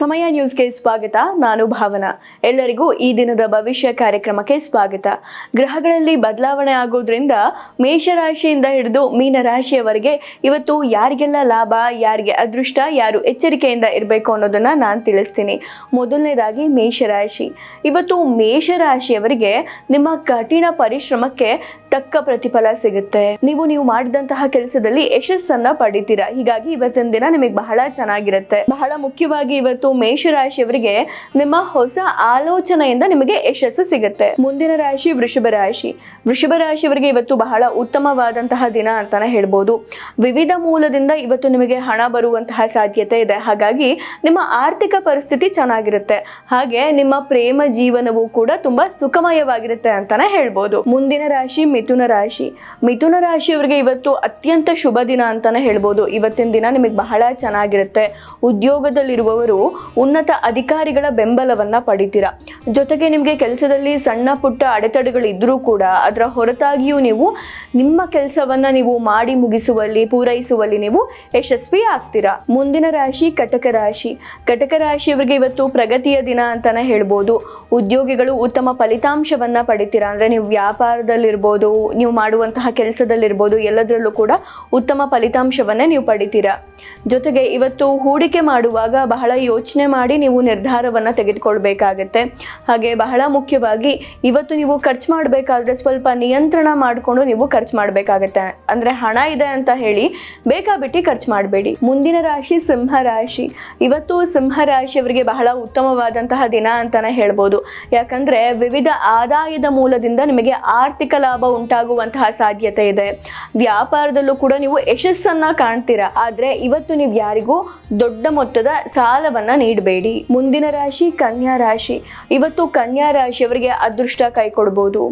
ಸಮಯ ನ್ಯೂಸ್ಗೆ ಸ್ವಾಗತ. ನಾನು ಭಾವನಾ. ಎಲ್ಲರಿಗೂ ಈ ದಿನದ ಭವಿಷ್ಯ ಕಾರ್ಯಕ್ರಮಕ್ಕೆ ಸ್ವಾಗತ. ಗ್ರಹಗಳಲ್ಲಿ ಬದಲಾವಣೆ ಆಗೋದ್ರಿಂದ ಮೇಷರಾಶಿಯಿಂದ ಹಿಡಿದು ಮೀನರಾಶಿಯವರೆಗೆ ಇವತ್ತು ಯಾರಿಗೆಲ್ಲ ಲಾಭ, ಯಾರಿಗೆ ಅದೃಷ್ಟ, ಯಾರು ಎಚ್ಚರಿಕೆಯಿಂದ ಇರಬೇಕು ಅನ್ನೋದನ್ನ ನಾನು ತಿಳಿಸ್ತೀನಿ. ಮೊದಲನೇದಾಗಿ ಮೇಷರಾಶಿ. ಇವತ್ತು ಮೇಷರಾಶಿಯವರಿಗೆ ನಿಮ್ಮ ಕಠಿಣ ಪರಿಶ್ರಮಕ್ಕೆ ತಕ್ಕ ಪ್ರತಿಫಲ ಸಿಗುತ್ತೆ. ನೀವು ಮಾಡಿದಂತಹ ಕೆಲಸದಲ್ಲಿ ಯಶಸ್ಸನ್ನ ಪಡಿತೀರಾ. ಹೀಗಾಗಿ ಇವತ್ತಿನ ದಿನ ನಿಮಗೆ ಬಹಳ ಚೆನ್ನಾಗಿರುತ್ತೆ. ಬಹಳ ಮುಖ್ಯವಾಗಿ ಇವತ್ತು ಮೇಷರಾಶಿಯವರಿಗೆ ನಿಮ್ಮ ಹೊಸ ಆಲೋಚನೆಯಿಂದ ನಿಮಗೆ ಯಶಸ್ಸು ಸಿಗುತ್ತೆ. ಮುಂದಿನ ರಾಶಿ ವೃಷಭ ರಾಶಿ. ವೃಷಭ ರಾಶಿಯವರಿಗೆ ಇವತ್ತು ಬಹಳ ಉತ್ತಮವಾದಂತಹ ದಿನ ಅಂತಾನೆ ಹೇಳ್ಬೋದು. ವಿವಿಧ ಮೂಲದಿಂದ ಇವತ್ತು ನಿಮಗೆ ಹಣ ಬರುವಂತಹ ಸಾಧ್ಯತೆ ಇದೆ. ಹಾಗಾಗಿ ನಿಮ್ಮ ಆರ್ಥಿಕ ಪರಿಸ್ಥಿತಿ ಚೆನ್ನಾಗಿರುತ್ತೆ. ಹಾಗೆ ನಿಮ್ಮ ಪ್ರೇಮ ಜೀವನವೂ ಕೂಡ ತುಂಬಾ ಸುಖಮಯವಾಗಿರುತ್ತೆ ಅಂತಾನೆ ಹೇಳ್ಬೋದು. ಮುಂದಿನ ರಾಶಿ ಮಿಥುನ ರಾಶಿ. ಮಿಥುನ ರಾಶಿಯವರಿಗೆ ಇವತ್ತು ಅತ್ಯಂತ ಶುಭ ದಿನ ಅಂತಾನೆ ಹೇಳ್ಬೋದು. ಇವತ್ತಿನ ದಿನ ನಿಮಗೆ ಬಹಳ ಚೆನ್ನಾಗಿರುತ್ತೆ. ಉದ್ಯೋಗದಲ್ಲಿರುವವರು ಉನ್ನತ ಅಧಿಕಾರಿಗಳ ಬೆಂಬಲವನ್ನ ಪಡಿತೀರಾ. ಜೊತೆಗೆ ನಿಮಗೆ ಕೆಲಸದಲ್ಲಿ ಸಣ್ಣ ಪುಟ್ಟ ಅಡೆತಡೆಗಳು ಇದ್ರೂ ಕೂಡ ಅದರ ಹೊರತಾಗಿಯೂ ನೀವು ನಿಮ್ಮ ಕೆಲಸವನ್ನ ನೀವು ಮಾಡಿ ಮುಗಿಸುವಲ್ಲಿ, ಪೂರೈಸುವಲ್ಲಿ ನೀವು ಯಶಸ್ವಿ ಆಗ್ತೀರಾ. ಮುಂದಿನ ರಾಶಿ ಕಟಕ ರಾಶಿ. ಕಟಕ ರಾಶಿಯವರಿಗೆ ಇವತ್ತು ಪ್ರಗತಿಯ ದಿನ ಅಂತಾನೆ ಹೇಳ್ಬೋದು. ಉದ್ಯೋಗಿಗಳು ಉತ್ತಮ ಫಲಿತಾಂಶವನ್ನ ಪಡಿತೀರಾ. ಅಂದ್ರೆ ನೀವು ವ್ಯಾಪಾರದಲ್ಲಿರ್ಬೋದು, ನೀವು ಮಾಡುವಂತಹ ಕೆಲಸದಲ್ಲಿರ್ಬೋದು, ಎಲ್ಲದರಲ್ಲೂ ಕೂಡ ಉತ್ತಮ ಫಲಿತಾಂಶವನ್ನೇ ನೀವು ಪಡಿತೀರಾ. ಜೊತೆಗೆ ಇವತ್ತು ಹೂಡಿಕೆ ಮಾಡುವಾಗ ಬಹಳ ಯೋಚನೆ ಮಾಡಿ ನೀವು ನಿರ್ಧಾರವನ್ನ ತೆಗೆದುಕೊಳ್ಬೇಕಾಗತ್ತೆ. ಹಾಗೆ ಬಹಳ ಮುಖ್ಯವಾಗಿ ಇವತ್ತು ನೀವು ಖರ್ಚು ಮಾಡಬೇಕಾದ್ರೆ ಸ್ವಲ್ಪ ನಿಯಂತ್ರಣ ಮಾಡಿಕೊಂಡು ನೀವು ಖರ್ಚು ಮಾಡಬೇಕಾಗತ್ತೆ. ಅಂದ್ರೆ ಹಣ ಇದೆ ಅಂತ ಹೇಳಿ ಬೇಕಾಬಿಟ್ಟಿ ಖರ್ಚು ಮಾಡಬೇಡಿ. ಮುಂದಿನ ರಾಶಿ ಸಿಂಹ ರಾಶಿ. ಇವತ್ತು ಸಿಂಹ ರಾಶಿಯವರಿಗೆ ಬಹಳ ಉತ್ತಮವಾದಂತಹ ದಿನ ಅಂತಾನೆ ಹೇಳ್ಬೋದು. ಯಾಕಂದ್ರೆ ವಿವಿಧ ಆದಾಯದ ಮೂಲದಿಂದ ನಿಮಗೆ ಆರ್ಥಿಕ ಲಾಭ ಉಂಟಾಗುವಂತಹ ಸಾಧ್ಯತೆ ಇದೆ. ವ್ಯಾಪಾರದಲ್ಲೂ ಕೂಡ ನೀವು ಯಶಸ್ಸನ್ನ ಕಾಣ್ತೀರಾ. ಆದ್ರೆ ಇವತ್ತು ನೀವು ಯಾರಿಗೂ ದೊಡ್ಡ ಮೊತ್ತದ ಸಾಲವನ್ನ ನೀಡಬೇಡಿ. ಮುಂದಿನ ರಾಶಿ ಕನ್ಯಾ ರಾಶಿ. ಇವತ್ತು ಕನ್ಯಾ ರಾಶಿಯವರಿಗೆ ಅದೃಷ್ಟ ಕೈ ಕೊಡಬಹುದು.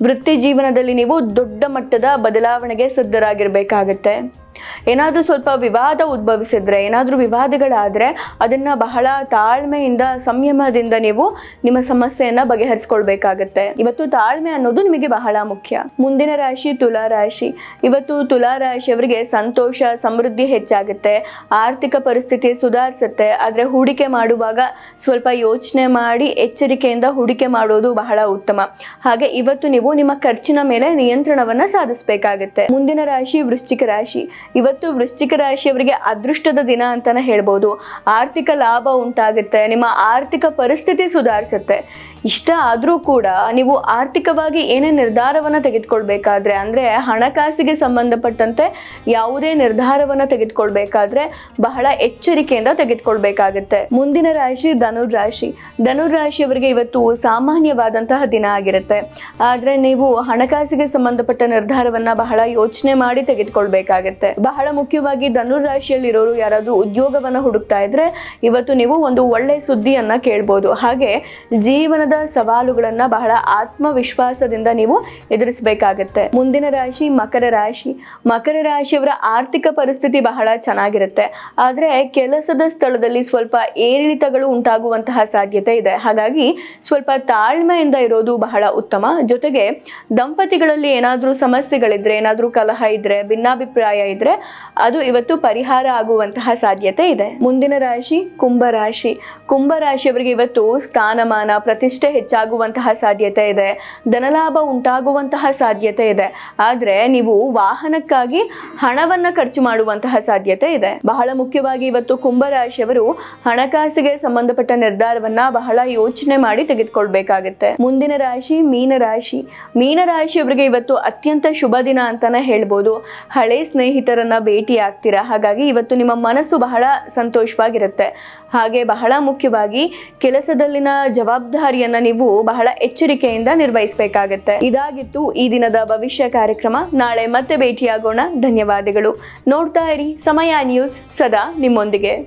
ವೃತ್ತಿ ಜೀವನದಲ್ಲಿ ನೀವು ದೊಡ್ಡ ಮಟ್ಟದ ಬದಲಾವಣೆಗೆ ಸಿದ್ಧರಾಗಿರ್ಬೇಕಾಗತ್ತೆ. ಏನಾದ್ರೂ ಸ್ವಲ್ಪ ವಿವಾದ ಉದ್ಭವಿಸಿದ್ರೆ, ಏನಾದ್ರೂ ವಿವಾದಗಳಾದ್ರೆ ಅದನ್ನ ಬಹಳ ತಾಳ್ಮೆಯಿಂದ, ಸಂಯಮದಿಂದ ನೀವು ನಿಮ್ಮ ಸಮಸ್ಯೆಯನ್ನ ಬಗೆಹರಿಸ್ಕೊಳ್ಬೇಕಾಗತ್ತೆ. ಇವತ್ತು ತಾಳ್ಮೆ ಅನ್ನೋದು ನಿಮಗೆ ಬಹಳ ಮುಖ್ಯ. ಮುಂದಿನ ರಾಶಿ ತುಲಾ ರಾಶಿ. ಇವತ್ತು ತುಲಾ ರಾಶಿಯವರಿಗೆ ಸಂತೋಷ, ಸಮೃದ್ಧಿ ಹೆಚ್ಚಾಗುತ್ತೆ. ಆರ್ಥಿಕ ಪರಿಸ್ಥಿತಿ ಸುಧಾರಿಸುತ್ತೆ. ಆದ್ರೆ ಹೂಡಿಕೆ ಮಾಡುವಾಗ ಸ್ವಲ್ಪ ಯೋಚನೆ ಮಾಡಿ ಎಚ್ಚರಿಕೆಯಿಂದ ಹೂಡಿಕೆ ಮಾಡೋದು ಬಹಳ ಉತ್ತಮ. ಹಾಗೆ ಇವತ್ತು ನೀವು ನಿಮ್ಮ ಖರ್ಚಿನ ಮೇಲೆ ನಿಯಂತ್ರಣವನ್ನ ಸಾಧಿಸಬೇಕಾಗತ್ತೆ. ಮುಂದಿನ ರಾಶಿ ವೃಶ್ಚಿಕ ರಾಶಿ. ಇವತ್ತು ವೃಶ್ಚಿಕ ರಾಶಿಯವರಿಗೆ ಅದೃಷ್ಟದ ದಿನ ಅಂತಾನೆ ಹೇಳ್ಬೋದು. ಆರ್ಥಿಕ ಲಾಭ ಉಂಟಾಗುತ್ತೆ. ನಿಮ್ಮ ಆರ್ಥಿಕ ಪರಿಸ್ಥಿತಿ ಸುಧಾರಿಸುತ್ತೆ. ಇಷ್ಟ ಆದ್ರೂ ಕೂಡ ನೀವು ಆರ್ಥಿಕವಾಗಿ ಏನೇ ನಿರ್ಧಾರವನ್ನ ತೆಗೆದುಕೊಳ್ಬೇಕಾದ್ರೆ, ಅಂದ್ರೆ ಹಣಕಾಸಿಗೆ ಸಂಬಂಧಪಟ್ಟಂತೆ ಯಾವುದೇ ನಿರ್ಧಾರವನ್ನ ತೆಗೆದುಕೊಳ್ಬೇಕಾದ್ರೆ ಬಹಳ ಎಚ್ಚರಿಕೆಯಿಂದ ತೆಗೆದುಕೊಳ್ಬೇಕಾಗತ್ತೆ. ಮುಂದಿನ ರಾಶಿ ಧನುರ್ ರಾಶಿ. ಧನುರ್ ರಾಶಿಯವರಿಗೆ ಇವತ್ತು ಸಾಮಾನ್ಯವಾದಂತಹ ದಿನ ಆಗಿರುತ್ತೆ. ಆದ್ರೆ ನೀವು ಹಣಕಾಸಿಗೆ ಸಂಬಂಧಪಟ್ಟ ನಿರ್ಧಾರವನ್ನ ಬಹಳ ಯೋಚನೆ ಮಾಡಿ ತೆಗೆದುಕೊಳ್ಬೇಕಾಗತ್ತೆ. ಬಹಳ ಮುಖ್ಯವಾಗಿ ಧನುರ್ ರಾಶಿಯಲ್ಲಿರೋರು ಯಾರಾದ್ರೂ ಉದ್ಯೋಗವನ್ನ ಹುಡುಕ್ತಾ ಇದ್ರೆ ಇವತ್ತು ನೀವು ಒಂದು ಒಳ್ಳೆ ಸುದ್ದಿಯನ್ನ ಕೇಳ್ಬೋದು. ಹಾಗೆ ಜೀವನದ ಸವಾಲುಗಳನ್ನ ಬಹಳ ಆತ್ಮವಿಶ್ವಾಸದಿಂದ ನೀವು ಎದುರಿಸಬೇಕಾಗತ್ತೆ. ಮುಂದಿನ ರಾಶಿ ಮಕರ ರಾಶಿ. ಮಕರ ರಾಶಿಯವರ ಆರ್ಥಿಕ ಪರಿಸ್ಥಿತಿ ಬಹಳ ಚೆನ್ನಾಗಿರುತ್ತೆ. ಆದ್ರೆ ಕೆಲಸದ ಸ್ಥಳದಲ್ಲಿ ಸ್ವಲ್ಪ ಏರಿಳಿತಗಳು ಉಂಟಾಗುವಂತಹ ಸಾಧ್ಯತೆ ಇದೆ. ಹಾಗಾಗಿ ಸ್ವಲ್ಪ ತಾಳ್ಮೆಯಿಂದ ಇರೋದು ಬಹಳ ಉತ್ತಮ. ಜೊತೆಗೆ ದಂಪತಿಗಳಲ್ಲಿ ಏನಾದ್ರೂ ಸಮಸ್ಯೆಗಳಿದ್ರೆ, ಏನಾದ್ರೂ ಕಲಹ ಇದ್ರೆ, ಭಿನ್ನಾಭಿಪ್ರಾಯ ಇದ್ರೆ ಅದು ಇವತ್ತು ಪರಿಹಾರ ಆಗುವಂತಹ ಸಾಧ್ಯತೆ ಇದೆ. ಮುಂದಿನ ರಾಶಿ ಕುಂಭ ರಾಶಿ. ಕುಂಭ ರಾಶಿಯವರಿಗೆ ಇವತ್ತು ಸ್ಥಾನಮಾನ, ಪ್ರತಿಷ್ಠೆ ಹೆಚ್ಚಾಗುವಂತಹ ಸಾಧ್ಯತೆ ಇದೆ. ಧನಲಾಭ ಉಂಟಾಗುವಂತಹ ಸಾಧ್ಯತೆ ಇದೆ. ಆದ್ರೆ ನೀವು ವಾಹನಕ್ಕಾಗಿ ಹಣವನ್ನ ಖರ್ಚು ಮಾಡುವಂತಹ ಸಾಧ್ಯತೆ ಇದೆ. ಬಹಳ ಮುಖ್ಯವಾಗಿ ಇವತ್ತು ಕುಂಭ ರಾಶಿಯವರು ಹಣಕಾಸಿಗೆ ಸಂಬಂಧಪಟ್ಟ ನಿರ್ಧಾರವನ್ನ ಬಹಳ ಯೋಚನೆ ಮಾಡಿ ತೆಗೆದುಕೊಳ್ಬೇಕಾಗತ್ತೆ. ಮುಂದಿನ ರಾಶಿ ಮೀನ ರಾಶಿ. ಮೀನ ರಾಶಿಯವರಿಗೆ ಇವತ್ತು ಅತ್ಯಂತ ಶುಭ ದಿನ ಅಂತಾನೆ ಹೇಳ್ಬೋದು. ಹಳೆ ಸ್ನೇಹಿತರನ್ನ ಭೇಟಿ ಆಗ್ತೀರಾ. ಹಾಗಾಗಿ ಇವತ್ತು ನಿಮ್ಮ ಮನಸ್ಸು ಬಹಳ ಸಂತೋಷವಾಗಿರುತ್ತೆ. ಹಾಗೆ ಬಹಳ ಮುಖ್ಯವಾಗಿ ಕೆಲಸದಲ್ಲಿನ ಜವಾಬ್ದಾರಿಯನ್ನ ನೀವು ಬಹಳ ಎಚ್ಚರಿಕೆಯಿಂದ ನಿರ್ವಹಿಸಬೇಕಾಗತ್ತೆ. ಇದಾಗಿತ್ತು ಈ ದಿನದ ಭವಿಷ್ಯ ಕಾರ್ಯಕ್ರಮ. ನಾಳೆ ಮತ್ತೆ ಭೇಟಿಯಾಗೋಣ. ಧನ್ಯವಾದಗಳು. ನೋಡ್ತಾ ಇರಿ ಸಮಯ ನ್ಯೂಸ್, ಸದಾ ನಿಮ್ಮೊಂದಿಗೆ.